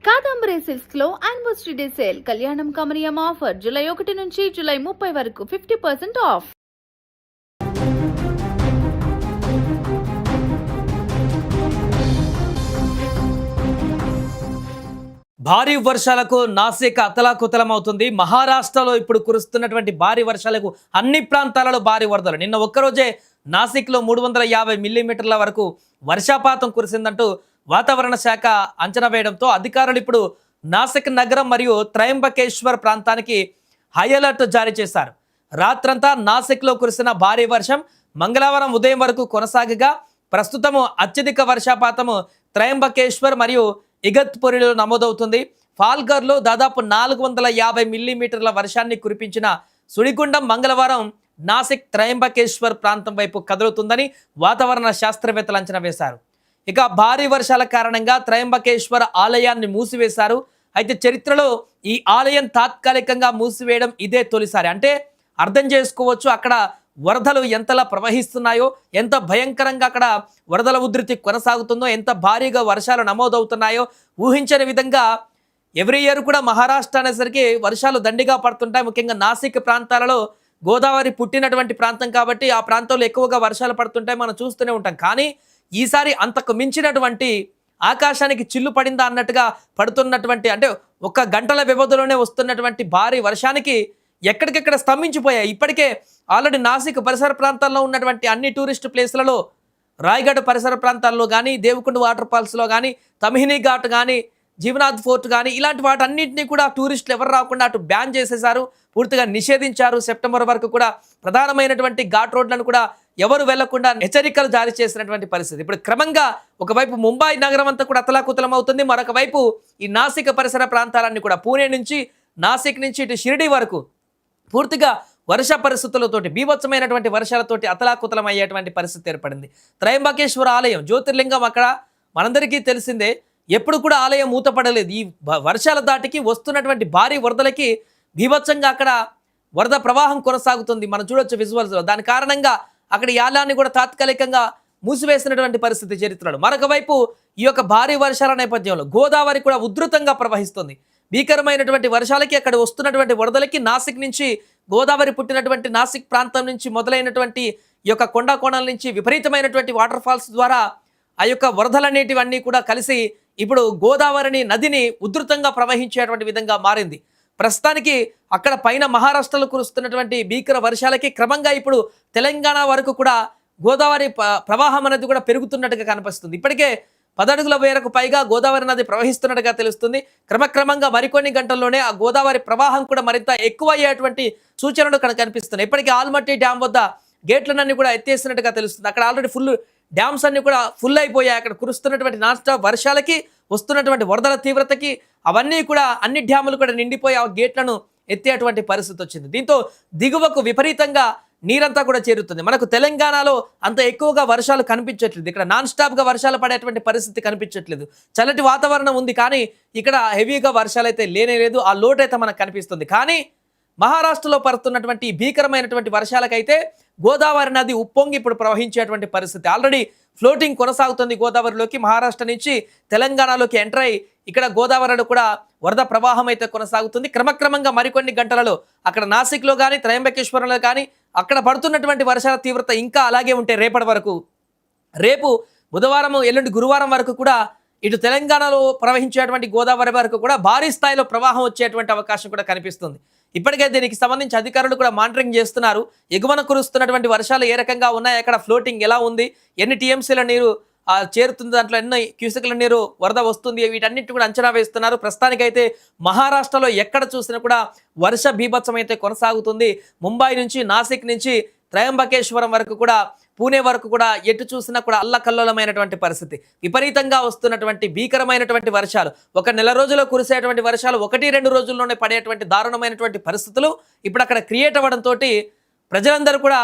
Kadambari silks లో anniversary day sale కళ్యాణం కమనీయం ఆఫర్ జూలై 1 నుంచి జూలై 30 వరకు 50% ఆఫ్. భారీ వర్షాలకు నాసిక్ అతలాకుతలమవుతుంది. మహారాష్ట్రలో ఇప్పుడు కురుస్తున్నటువంటి భారీ వర్షాలకు అన్ని ప్రాంతాలలో భారీ వరదలు. నిన్న ఒక్కరోజే నాసిక్లో 350 మిల్లీమీటర్ల వరకు వర్షపాతం కురిసిందంటూ వాతావరణ శాఖ అంచనా వేయడంతో అధికారులు ఇప్పుడు నాసిక్ నగరం మరియు త్రయంబకేశ్వర్ ప్రాంతానికి హై అలర్ట్ జారీ చేశారు. రాత్రంతా నాసిక్లో కురిసిన భారీ వర్షం మంగళవారం ఉదయం వరకు కొనసాగగా ప్రస్తుతము అత్యధిక వర్షపాతము త్రయంబకేశ్వర్ మరియు ఇగత్పురిలో నమోదవుతుంది. ఫాల్గర్లో దాదాపు 450 మిల్లీమీటర్ల వర్షాన్ని కురిపించిన సుడిగుండం మంగళవారం నాసిక్ త్రయంబకేశ్వర్ ప్రాంతం వైపు కదులుతుందని వాతావరణ శాస్త్రవేత్తలు అంచనా వేశారు. ఇక భారీ వర్షాల కారణంగా త్రయంబకేశ్వర్ ఆలయాన్ని మూసివేశారు. అయితే చరిత్రలో ఈ ఆలయం తాత్కాలికంగా మూసివేయడం ఇదే తొలిసారి. అంటే అర్థం చేసుకోవచ్చు అక్కడ వరదలు ఎంతలా ప్రవహిస్తున్నాయో, ఎంత భయంకరంగా అక్కడ వరదల ఉధృతి కొనసాగుతుందో, ఎంత భారీగా వర్షాలు నమోదవుతున్నాయో ఊహించని విధంగా ఎవ్రీ ఇయర్ కూడా మహారాష్ట్ర అనేసరికి వర్షాలు దండిగా పడుతుంటాయి. ముఖ్యంగా నాసిక్ ప్రాంతాలలో గోదావరి పుట్టినటువంటి ప్రాంతం కాబట్టి ఆ ప్రాంతంలో ఎక్కువగా వర్షాలు పడుతుంటాయి, మనం చూస్తూనే ఉంటాం. కానీ ఈసారి అంతకు మించినటువంటి ఆకాశానికి చిల్లు పడిందా అన్నట్టుగా పడుతున్నటువంటి, అంటే ఒక్క గంటల వ్యవధిలోనే వస్తున్నటువంటి భారీ వర్షానికి ఎక్కడికెక్కడ స్తంభించిపోయాయి. ఇప్పటికే ఆల్రెడీ నాసిక్ పరిసర ప్రాంతాల్లో ఉన్నటువంటి అన్ని టూరిస్ట్ ప్లేస్లలో, రాయ్గఢ్ పరిసర ప్రాంతాల్లో కానీ, దేవకుండ్ వాటర్ ఫాల్స్లో కానీ, తమిహినీ ఘాట్ కానీ, జీవనాథ్ ఫోర్ట్ కానీ ఇలాంటి వాటన్నింటినీ కూడా టూరిస్టులు ఎవరు రాకుండా అటు బ్యాన్ చేసేశారు, పూర్తిగా నిషేధించారు. సెప్టెంబర్ వరకు కూడా ప్రధానమైనటువంటి ఘాట్ రోడ్లను కూడా ఎవరు వెళ్లకుండా హెచ్చరికలు జారీ చేసినటువంటి పరిస్థితి. ఇప్పుడు క్రమంగా ఒకవైపు ముంబై నగరం అంతా కూడా అతలాకుతలం అవుతుంది, మరొక వైపు ఈ నాసిక్ పరిసర ప్రాంతాలన్నీ కూడా పూణే నుంచి, నాసిక్ నుంచి ఇటు షిరిడి వరకు పూర్తిగా వర్ష పరిస్థితులతోటి, బీభత్సమైనటువంటి వర్షాలతోటి అతలాకుతలం అయ్యేటువంటి పరిస్థితి ఏర్పడింది. త్రయంబకేశ్వర ఆలయం జ్యోతిర్లింగం అక్కడ మనందరికీ తెలిసిందే, ఎప్పుడు కూడా ఆలయం మూతపడలేదు. ఈ వర్షాల దాటికి వస్తున్నటువంటి భారీ వరదలకి బీభత్సంగా అక్కడ వరద ప్రవాహం కొనసాగుతుంది, మనం చూడొచ్చు విజువల్స్లో. దాని కారణంగా అక్కడ ఈ ఆలయాన్ని కూడా తాత్కాలికంగా మూసివేసినటువంటి పరిస్థితి చరిత్రలో. మరొక వైపు ఈ యొక్క భారీ వర్షాల నేపథ్యంలో గోదావరి కూడా ఉధృతంగా ప్రవహిస్తుంది. భీకరమైనటువంటి వర్షాలకి అక్కడ వస్తున్నటువంటి వరదలకి నాసిక్ నుంచి, గోదావరి పుట్టినటువంటి నాసిక్ ప్రాంతం నుంచి మొదలైనటువంటి ఈ యొక్క కొండ కోణాల నుంచి విపరీతమైనటువంటి వాటర్ ఫాల్స్ ద్వారా ఆ యొక్క వరదలనేటివన్నీ కూడా కలిసి ఇప్పుడు గోదావరిని, నదిని ఉధృతంగా ప్రవహించేటువంటి విధంగా మారింది. ప్రస్తుతానికి అక్కడ పైన మహారాష్ట్రలో కురుస్తున్నటువంటి భీకర వర్షాలకి క్రమంగా ఇప్పుడు తెలంగాణ వరకు కూడా గోదావరి ప్రవాహం అనేది కూడా పెరుగుతున్నట్టుగా కనిపిస్తుంది. ఇప్పటికే 10 అడుగుల మేరకు పైగా గోదావరి నది ప్రవహిస్తున్నట్టుగా తెలుస్తుంది. క్రమక్రమంగా మరికొన్ని గంటల్లోనే ఆ గోదావరి ప్రవాహం కూడా మరింత ఎక్కువ అయ్యేటువంటి సూచనలు కనిపిస్తున్నాయి. ఇప్పటికే ఆల్మట్టి డ్యామ్ వద్ద గేట్లన్నీ కూడా ఎత్తేసినట్టుగా తెలుస్తుంది. అక్కడ ఆల్రెడీ ఫుల్ డ్యామ్స్ అన్ని కూడా ఫుల్ అయిపోయాయి. అక్కడ కురుస్తున్నటువంటి నాన్ స్టాప్ వర్షాలకి, వస్తున్నటువంటి వరదల తీవ్రతకి అవన్నీ కూడా అన్ని డ్యాములు కూడా నిండిపోయి ఆ గేట్లను ఎత్తేటువంటి పరిస్థితి వచ్చింది. దీంతో దిగువకు విపరీతంగా నీరంతా కూడా చేరుతుంది. మనకు తెలంగాణలో అంత ఎక్కువగా వర్షాలు కనిపించట్లేదు, ఇక్కడ నాన్ స్టాప్గా వర్షాలు పడేటువంటి పరిస్థితి కనిపించట్లేదు. చల్లటి వాతావరణం ఉంది కానీ ఇక్కడ హెవీగా వర్షాలు అయితే లేనే లేదు. ఆ లోటు అయితే మనకు కనిపిస్తుంది. కానీ మహారాష్ట్రలో పడుతున్నటువంటి భీకరమైనటువంటి వర్షాలకైతే గోదావరి నది ఉప్పొంగి ఇప్పుడు ప్రవహించేటువంటి పరిస్థితి. ఆల్రెడీ ఫ్లోటింగ్ కొనసాగుతుంది గోదావరిలోకి. మహారాష్ట్ర నుంచి తెలంగాణలోకి ఎంటర్ అయ్యి ఇక్కడ గోదావరిలో కూడా వరద ప్రవాహం అయితే కొనసాగుతుంది. క్రమక్రమంగా మరికొన్ని గంటలలో అక్కడ నాసిక్లో కానీ, త్రయంబకేశ్వరంలో కానీ అక్కడ పడుతున్నటువంటి వర్షాల తీవ్రత ఇంకా అలాగే ఉంటే రేపటి వరకు, రేపు బుధవారం, ఎల్లుండి గురువారం వరకు కూడా ఇటు తెలంగాణలో ప్రవహించేటువంటి గోదావరి వరకు కూడా భారీ స్థాయిలో ప్రవాహం వచ్చేటువంటి అవకాశం కూడా కనిపిస్తుంది. ఇప్పటికే దీనికి సంబంధించి అధికారులు కూడా మానిటరింగ్ చేస్తున్నారు. ఎగువన కురుస్తున్నటువంటి వర్షాలు ఏ రకంగా ఉన్నాయి, అక్కడ ఫ్లోటింగ్ ఎలా ఉంది, ఎన్ని టీఎంసీల నీరు చేరుతుంది, దాంట్లో ఎన్ని క్యూసెక్ల నీరు వరద వస్తుంది, వీటన్నిటి కూడా అంచనా వేస్తున్నారు. ప్రస్తుతానికైతే మహారాష్ట్రలో ఎక్కడ చూసినా కూడా వర్ష బీభత్సం అయితే కొనసాగుతుంది. ముంబై నుంచి, నాసిక్ నుంచి త్రయంబకేశ్వరం వరకు కూడా, పూణే వరకు కూడా ఎటు చూసినా కూడా అల్లకల్లోలమైనటువంటి పరిస్థితి. విపరీతంగా వస్తున్నటువంటి భీకరమైనటువంటి వర్షాలు, ఒక నెల రోజుల్లో కురిసేటువంటి వర్షాలు 1-2 రోజుల్లోనే పడేటువంటి దారుణమైనటువంటి పరిస్థితులు ఇప్పుడు అక్కడ క్రియేట్ అవ్వడంతో ప్రజలందరూ కూడా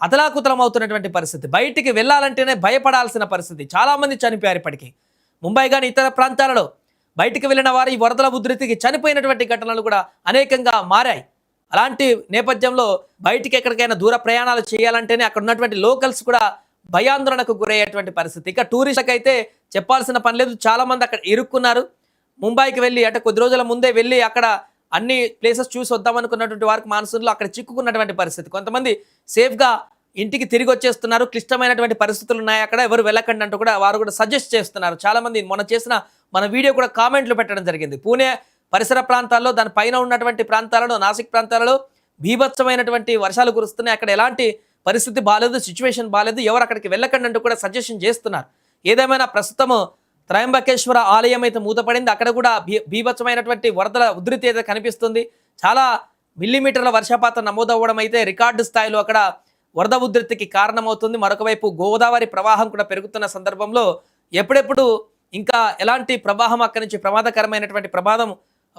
అతలాకుతలం అవుతున్నటువంటి పరిస్థితి. బయటికి వెళ్ళాలంటేనే భయపడాల్సిన పరిస్థితి. చాలామంది చనిపోయారు ఇప్పటికీ. ముంబై కానీ ఇతర ప్రాంతాలలో బయటికి వెళ్ళిన వారు ఈ వరదల ఉధృతికి చనిపోయినటువంటి ఘటనలు కూడా అనేకంగా మారాయి. అలాంటి నేపథ్యంలో బయటికి ఎక్కడికైనా దూర ప్రయాణాలు చేయాలంటేనే అక్కడ ఉన్నటువంటి లోకల్స్ కూడా భయాందోళనకు గురయ్యేటువంటి పరిస్థితి. ఇక టూరిస్టులకు అయితే చెప్పాల్సిన పని లేదు, చాలా మంది అక్కడ ఇరుక్కున్నారు. ముంబైకి వెళ్ళి అంటే కొద్ది రోజుల ముందే వెళ్ళి అక్కడ అన్ని ప్లేసెస్ చూసి వద్దామనుకున్నటువంటి వారికి మాన్సూన్లో అక్కడ చిక్కుకున్నటువంటి పరిస్థితి. కొంతమంది సేఫ్గా ఇంటికి తిరిగి వచ్చేస్తున్నారు. క్లిష్టమైనటువంటి పరిస్థితులు ఉన్నాయి అక్కడ, ఎవరు వెళ్ళకండి అంటూ కూడా వారు కూడా సజెస్ట్ చేస్తున్నారు. చాలామంది మొన్న చేసిన మన వీడియో కూడా కామెంట్లు పెట్టడం జరిగింది. పూణే పరిసర ప్రాంతాల్లో, దాని పైన ఉన్నటువంటి ప్రాంతాలలో, నాసిక్ ప్రాంతాలలో బీభత్సమైనటువంటి వర్షాలు కురుస్తున్నాయి. అక్కడ ఎలాంటి పరిస్థితి బాలేదు, సిచ్యువేషన్ బాలేదు, ఎవరు అక్కడికి వెళ్ళకండి అంటూ కూడా సజెషన్ చేస్తున్నారు. ఏదేమైనా ప్రస్తుతము త్రయంబకేశ్వర ఆలయం అయితే మూతపడింది. అక్కడ కూడా బీభత్సమైనటువంటి వరదల ఉధృతి అయితే కనిపిస్తుంది. చాలా మిల్లీమీటర్ల వర్షపాతం నమోదవ్వడం అయితే రికార్డు స్థాయిలో అక్కడ వరద ఉధృతికి కారణమవుతుంది. మరొక వైపు గోదావరి ప్రవాహం కూడా పెరుగుతున్న సందర్భంలో ఎప్పుడెప్పుడు ఇంకా ఎలాంటి ప్రవాహం అక్కడి నుంచి ప్రమాదకరమైనటువంటి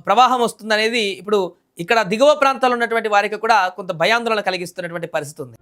ప్రవాహం వస్తుందనేది ఇప్పుడు ఇక్కడ దిగువ ప్రాంతాల్లో ఉన్నటువంటి వారికి కూడా కొంత భయాందోళన కలిగిస్తున్నటువంటి పరిస్థితి ఉంది.